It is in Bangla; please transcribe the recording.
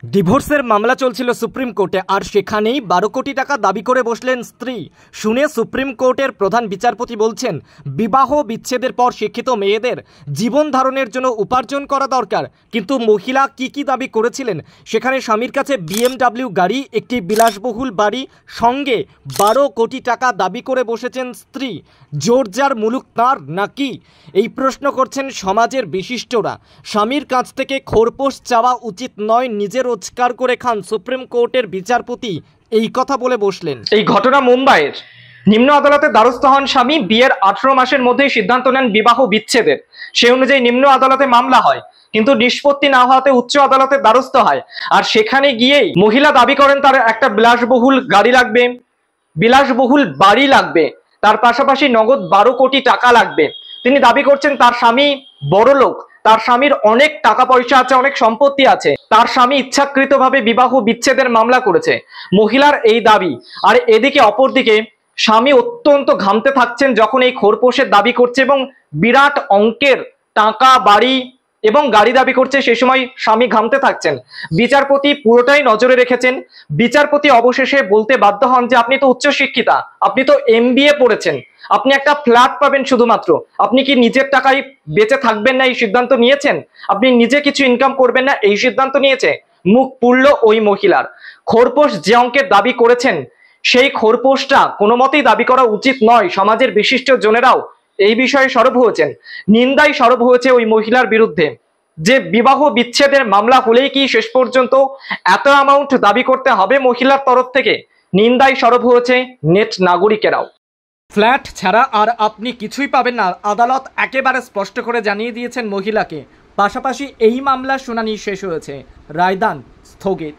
ডিভোর্সের মামলা চলছিল সুপ্রিম কোর্টে, আর সেখানেই 12 কোটি টাকা দাবি করে বসলেন স্ত্রী। শুনে সুপ্রিম কোর্টের প্রধান বিচারপতি বলছেন, বিবাহ বিচ্ছেদের পর শিক্ষিত মেয়েদের জীবন ধারণের জন্য উপার্জন করা দরকার। কিন্তু মহিলা কি দাবি করেছিলেন? সেখানে স্বামীর কাছে BMW গাড়ি, একটি বিলাসবহুল বাড়ি, সঙ্গে 12 কোটি টাকা দাবি করে বসেছেন স্ত্রী। জোরজার মুলুক তাঁর নাকি? এই প্রশ্ন করছেন সমাজের বিশিষ্টরা। স্বামীর কাছ থেকে খোরপোশ চাওয়া উচিত নয়, নিজের রোজগার করে খান। সুপ্রিম কোর্টের বিচারপতি এই কথা বলে বসলেন। এই ঘটনা মুম্বাইয়ের। নিম্ন আদালতের দ্বারস্থ হন স্বামী। বিয়ের 18 মাসের মধ্যেই সিদ্ধান্ত নেন বিবাহ বিচ্ছেদের। সেই অনুযায়ী নিম্ন আদালতে মামলা হয়, কিন্তু নিষ্পত্তি না হওয়াতে উচ্চ আদালতের দ্বারস্থ হয়। আর সেখানে গিয়েই মহিলা দাবি করেন তার একটা বিলাসবহুল গাড়ি লাগবে, বিলাসবহুল বাড়ি লাগবে, তার পাশাপাশি নগদ 12 কোটি টাকা লাগবে। তিনি দাবি করছেন তার স্বামী বড়লোক, তার স্বামীর অনেক টাকা পয়সা আছে, অনেক সম্পত্তি আছে। তার স্বামী ইচ্ছাকৃতভাবে বিবাহ বিচ্ছেদের মামলা করেছে, মহিলার এই দাবি। আর এদিকে অপরদিকে স্বামী অত্যন্ত ঘামতে থাকছেন যখন এই খোরপোশের দাবি করছে এবং বিরাট অঙ্কের টাকা, বাড়ি এবং গাড়ি দাবি করছে। সে সময় স্বামী ঘামতে থাকছেন। বিচারপতি পুরোটাই নজরে রেখেছেন। বিচারপতি অবশেষে বলতে বাধ্য হন যে আপনি তো উচ্চশিক্ষিতা, আপনি তো MBA পড়েছেন, আপনি একটা ফ্ল্যাট পাবেন শুধুমাত্র, আপনি কি নিজের টাকায় বেঁচে থাকবেন না এই সিদ্ধান্ত নিয়েছেন? আপনি নিজে কিছু ইনকাম করবেন না এই সিদ্ধান্ত নিয়েছে? মুখ পুড়ল ওই মহিলার। খোরপোশ যে অঙ্কের দাবি করেছেন, সেই খোরপোশটা কোনো মতেই দাবি করা উচিত নয়। সমাজের বিশিষ্ট জনেরাও এই বিষয়ে সরব হয়েছেন, নিন্দায় সরব হয়েছে ওই মহিলার বিরুদ্ধে। যে বিবাহ বিচ্ছেদের মামলা হলেই কি শেষ পর্যন্ত এত অ্যামাউন্ট দাবি করতে হবে মহিলার তরফ থেকে? নিন্দায় সরব হয়েছে নেট নাগরিকেরাও। ফ্ল্যাট ছাড়া আর আপনি কিছুই পাবেন না, আদালত একেবারে স্পষ্ট করে জানিয়ে দিয়েছেন মহিলাকে। পাশাপাশি এই মামলার শুনানি শেষ হয়েছে, রায়দান স্থগিত।